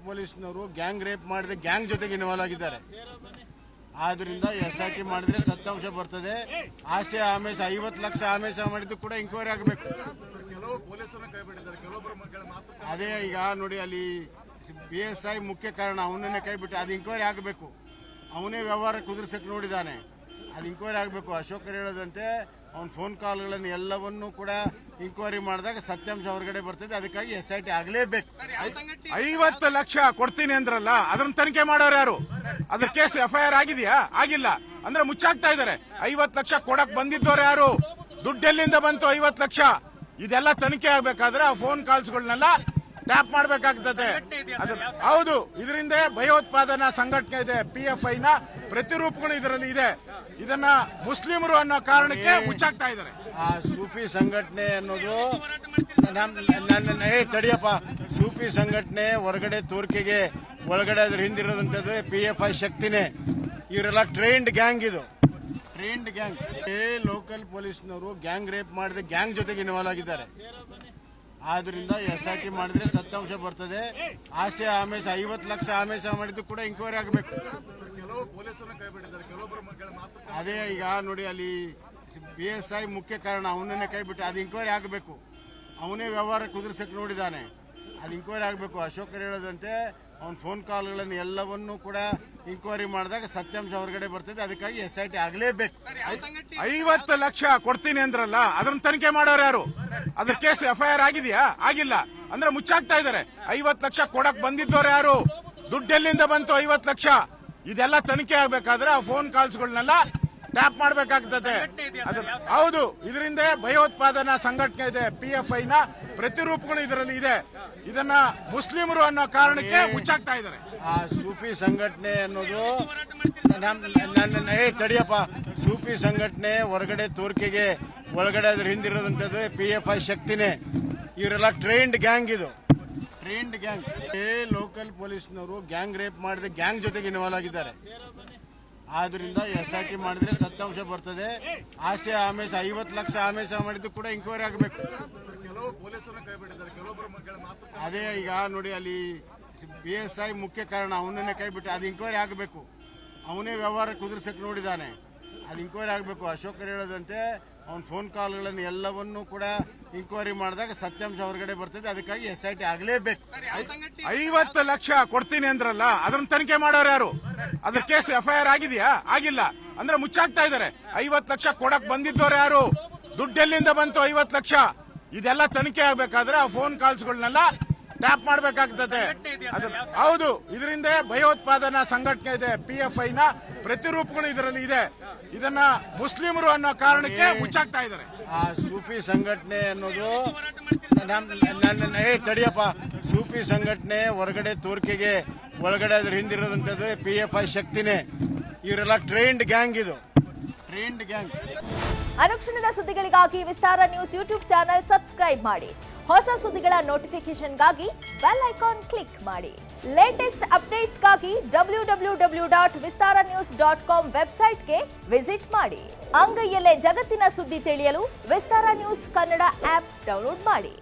ಪೊಲೀಸ್ನವರು gang rape ಮಾಡಿದ gang ಜೊತೆಗೆ ಇನ್ವಾಲ್ವ್ ಆಗಿದ್ದಾರೆ. ಆದ್ರಿಂದ SIT ಮಾಡಿದ್ರೆ ಸತ್ಯಾಂಶ ಬರ್ತದೆ. ಆಸೆ ಆಮೇಶ 50 ಲಕ್ಷ ಆಮೇಶ ಮಾಡಿದ್ದು ಕೂಡ ಎಂಕ್ವೈರಿ ಆಗಬೇಕು. ಅದೇ ಈಗ ನೋಡಿ ಅಲ್ಲಿ PSI ಮುಖ್ಯ ಕಾರಣ ಅವನನ್ನೇ ಕೈ ಬಿಟ್ಟು ಅದು ಎಂಕ್ವೈರಿ ಆಗಬೇಕು. ಅವನೇ ವ್ಯವಹಾರ ಕುದುರಿಸಕ್ಕೆ ನೋಡಿದ್ದಾನೆ, ಅದು ಎಂಕ್ವೈರಿ ಆಗಬೇಕು. ಅಶೋಕರ್ ಹೇಳೋದಂತೆ ಅವನ ಫೋನ್ ಕಾಲ್ಗಳನ್ನು ಎಲ್ಲವನ್ನೂ ಕೂಡ ಎಂಕ್ವೈರಿ ಮಾಡಿದಾಗ ಸತ್ಯಾಂಶ ಹೊರಗಡೆ ಬರ್ತದೆ. ಅದಕ್ಕಾಗಿ SIT ಆಗಲೇಬೇಕು. 50 ಲಕ್ಷ ಕೊಡ್ತೀನಿ ಅಂದ್ರಲ್ಲ, ಅದನ್ನ ತನಿಖೆ ಮಾಡೋರು ಯಾರು? ಅದ್ರ ಕೇಸ್ FIR ಆಗಿದೆಯಾ? ಆಗಿಲ್ಲ ಅಂದ್ರೆ ಮುಚ್ಚಾಕ್ತಾ ಇದಾರೆ. 50 ಲಕ್ಷ ಕೊಡಕ್ ಬಂದಿದ್ದವ್ರು ಯಾರು? ದುಡ್ಡೆಲ್ಲಿಂದ ಬಂತು 50 ಲಕ್ಷ? ಇದೆಲ್ಲ ತನಿಖೆ ಆಗ್ಬೇಕಾದ್ರೆ ಆ ಫೋನ್ ಕಾಲ್ಸ್ಗಳನ್ನೆಲ್ಲ ಟ್ಯಾಪ್ ಮಾಡ್ಬೇಕಾಗ್ತದೆ. ಹೌದು, ಇದರಿಂದ ಭಯೋತ್ಪಾದನಾ ಸಂಘಟನೆ ಇದೆ. PFI ನ ಪ್ರತಿರೂಪಗಳು ಇದರಲ್ಲಿ ಇದೆ. ಇದನ್ನ ಮುಸ್ಲಿಮರು ಅನ್ನೋ ಕಾರಣಕ್ಕೆ ಮುಚ್ಚಾಕ್ತಾ ಇದ್ದಾರೆ. ಆ ಸೂಫಿ ಸಂಘಟನೆ ಅನ್ನೋದು ತಡಿಯಪ್ಪ, ಸೂಫಿ ಸಂಘಟನೆ ಹೊರಗಡೆ ತೋರಿಕೆಗೆ ಒಳಗಡೆ ಅದ್ರ ಹಿಂದಿರೋದಂತದ್ದು PFI ಶಕ್ತಿನೇ. ಇವರೆಲ್ಲ ಟ್ರೈನ್ಡ್ ಗ್ಯಾಂಗ್, ಇದು ಟ್ರೈನ್ಡ್ ಗ್ಯಾಂಗ್. ಲೋಕಲ್ ಪೊಲೀಸ್ನವರು ಗ್ಯಾಂಗ್ ರೇಪ್ ಮಾಡಿದ ಗ್ಯಾಂಗ್ ಜೊತೆಗೆ ಇನ್ವಾಲ್ವ್ ಆಗಿದ್ದಾರೆ. ಆದ್ರಿಂದ SIT ಮಾಡಿದ್ರೆ ಸತ್ಯಾಂಶ ಬರ್ತದೆ. ಆಸೆ ಆಮೇಶ 50 ಲಕ್ಷ ಆಮೇಶ ಮಾಡಿದ್ದು ಕೂಡ ಎಂಕ್ವೈರಿ ಆಗಬೇಕು. ಅದೇ ಈಗ ನೋಡಿ ಅಲ್ಲಿ PSI ಮುಖ್ಯ ಕಾರಣ ಅವನನ್ನೇ ಕೈ ಬಿಟ್ಟು ಅದು ಎಂಕ್ವೈರಿ ಆಗಬೇಕು. ಅವನೇ ವ್ಯವಹಾರ ಕುದುರಿಸಕ್ಕೆ ನೋಡಿದ್ದಾನೆ, ಅದು ಎಂಕ್ವೈರಿ ಆಗಬೇಕು. ಅಶೋಕರ್ ಹೇಳೋದಂತೆ ಅವನ ಫೋನ್ ಕಾಲ್ಗಳನ್ನು ಎಲ್ಲವನ್ನೂ ಕೂಡ ಎಂಕ್ವೈರಿ ಮಾಡಿದಾಗ ಸತ್ಯಾಂಶ ಹೊರಗಡೆ ಬರ್ತದೆ. ಅದಕ್ಕಾಗಿ SIT ಆಗಲೇಬೇಕು. 50 ಲಕ್ಷ ಕೊಡ್ತೀನಿ ಅಂದ್ರಲ್ಲ, ಅದನ್ನ ತನಿಖೆ ಮಾಡೋರು ಯಾರು? ಅದ್ರ ಕೇಸ್ FIR ಆಗಿದೆಯಾ? ಆಗಿಲ್ಲ ಅಂದ್ರೆ ಮುಚ್ಚಾಕ್ತಾ ಇದಾರೆ. 50 ಲಕ್ಷ ಕೊಡಕ್ ಬಂದಿದ್ದವ್ರು ಯಾರು? ದುಡ್ಡೆಲ್ಲಿಂದ ಬಂತು 50 ಲಕ್ಷ? ಇದೆಲ್ಲ ತನಿಖೆ ಆಗ್ಬೇಕಾದ್ರೆ ಆ ಫೋನ್ ಕಾಲ್ಸ್ಗಳನ್ನೆಲ್ಲ ಟ್ಯಾಪ್ ಮಾಡ್ಬೇಕಾಗ್ತದೆ. ಹೌದು, ಇದರಿಂದ ಭಯೋತ್ಪಾದನಾ ಸಂಘಟನೆ ಇದೆ. PFI ನ ಪ್ರತಿರೂಪಗಳು ಇದರಲ್ಲಿ ಇದೆ. ಇದನ್ನ ಮುಸ್ಲಿಮರು ಅನ್ನೋ ಕಾರಣಕ್ಕೆ ಮುಚ್ಚಾಕ್ತಾ ಇದ್ದಾರೆ. ಆ ಸೂಫಿ ಸಂಘಟನೆ ಅನ್ನೋದು ತಡಿಯಪ್ಪ, ಸೂಫಿ ಸಂಘಟನೆ ಹೊರಗಡೆ ತೋರಿಕೆಗೆ ಒಳಗಡೆ ಅದ್ರ ಹಿಂದಿರೋದಂತದ್ದು PFI ಶಕ್ತಿನೇ. ಇವರೆಲ್ಲ ಟ್ರೈನ್ಡ್ ಗ್ಯಾಂಗ್, ಇದು ಟ್ರೈನ್ಡ್ ಗ್ಯಾಂಗ್. ಲೋಕಲ್ ಪೊಲೀಸ್ನವರು ಗ್ಯಾಂಗ್ ರೇಪ್ ಮಾಡಿದ ಗ್ಯಾಂಗ್ ಜೊತೆಗೆ ಇನ್ವಾಲ್ವ್ ಆಗಿದ್ದಾರೆ. ಆದ್ರಿಂದ SIT ಮಾಡಿದ್ರೆ ಸತ್ಯಾಂಶ ಬರ್ತದೆ. ಆಸೆ ಆಮೇಶ 50 ಲಕ್ಷ ಆಮೇಶ ಮಾಡಿದ್ದು ಕೂಡ ಎಂಕ್ವೈರಿ ಆಗಬೇಕು. ಅದೇ ಈಗ ನೋಡಿ ಅಲ್ಲಿ PSI ಮುಖ್ಯ ಕಾರಣ ಅವನನ್ನೇ ಕೈ ಬಿಟ್ಟು ಅದು ಎಂಕ್ವೈರಿ ಆಗಬೇಕು. ಅವನೇ ವ್ಯವಹಾರ ಕುದುರಿಸಕ್ಕೆ ನೋಡಿದ್ದಾನೆ, ಅದು ಎಂಕ್ವೈರಿ ಆಗಬೇಕು. ಅಶೋಕರ್ ಹೇಳೋದಂತೆ ಅವನ ಫೋನ್ ಕಾಲ್ಗಳನ್ನು ಎಲ್ಲವನ್ನೂ ಕೂಡ ಎಂಕ್ವೈರಿ ಮಾಡಿದಾಗ ಸತ್ಯಾಂಶ ಹೊರಗಡೆ ಬರ್ತದೆ. ಅದಕ್ಕಾಗಿ SIT ಆಗಲೇಬೇಕು. 50 ಲಕ್ಷ ಕೊಡ್ತೀನಿ ಅಂದ್ರಲ್ಲ, ಅದನ್ನ ತನಿಖೆ ಮಾಡೋರು ಯಾರು? ಅದ್ರ ಕೇಸ್ FIR ಆಗಿದೆಯಾ? ಆಗಿಲ್ಲ ಅಂದ್ರೆ ಮುಚ್ಚಾಕ್ತಾ ಇದಾರೆ. 50 ಲಕ್ಷ ಕೊಡಕ್ ಬಂದಿದ್ದವ್ರು ಯಾರು? ದುಡ್ಡೆಲ್ಲಿಂದ ಬಂತು 50 ಲಕ್ಷ? ಇದೆಲ್ಲ ತನಿಖೆ ಆಗ್ಬೇಕಾದ್ರೆ ಆ ಫೋನ್ ಕಾಲ್ಸ್ಗಳನ್ನೆಲ್ಲ ಟ್ಯಾಪ್ ಮಾಡ್ಬೇಕಾಗ್ತದೆ. ಹೌದು, ಇದರಿಂದ ಭಯೋತ್ಪಾದನಾ ಸಂಘಟನೆ ಇದೆ. PFI ನ ಪ್ರತಿರೂಪಗಳು ಇದರಲ್ಲಿ ಇದೆ. ಇದನ್ನ ಮುಸ್ಲಿಮರು ಅನ್ನೋ ಕಾರಣಕ್ಕೆ ಮುಚ್ಚಾಕ್ತಾ ಇದ್ದಾರೆ. ಆ ಸೂಫಿ ಸಂಘಟನೆ ಅನ್ನೋದು ತಡಿಯಪ್ಪ, ಸೂಫಿ ಸಂಘಟನೆ ಹೊರಗಡೆ ತೋರಿಕೆಗೆ ಒಳಗಡೆ ಅದ್ರ ಹಿಂದಿರೋದಂತದ್ದು PFI ಶಕ್ತಿನೇ. ಇವರೆಲ್ಲ ಟ್ರೈನ್ಡ್ ಗ್ಯಾಂಗ್, ಇದು ಟ್ರೈನ್ಡ್ ಗ್ಯಾಂಗ್. ಅನುಕ್ಷಣದ ಸುದ್ದಿಗಳಿಗಾಗಿ ವಿಸ್ತಾರ ನ್ಯೂಸ್ ಯೂಟ್ಯೂಬ್ ಚಾನೆಲ್ ಸಬ್ಸ್ಕ್ರೈಬ್ ಮಾಡಿ. ಹೊಸ ಸುದ್ದಿಗಳ ನೋಟಿಫಿಕೇಶನ್ಗಾಗಿ ಬೆಲ್ ಐಕಾನ್ ಕ್ಲಿಕ್ ಮಾಡಿ. ಲೇಟೆಸ್ಟ್ ಅಪ್ಡೇಟ್ಸ್ಗಾಗಿ www.vistaranews.com ವೆಬ್ಸೈಟ್ಗೆ ವಿಸಿಟ್ ಮಾಡಿ. ಅಂಗೈಯಲ್ಲೇ ಜಗತ್ತಿನ ಸುದ್ದಿ ತಿಳಿಯಲು ವಿಸ್ತಾರ ನ್ಯೂಸ್ ಕನ್ನಡ ಆಪ್ ಡೌನ್ಲೋಡ್ ಮಾಡಿ.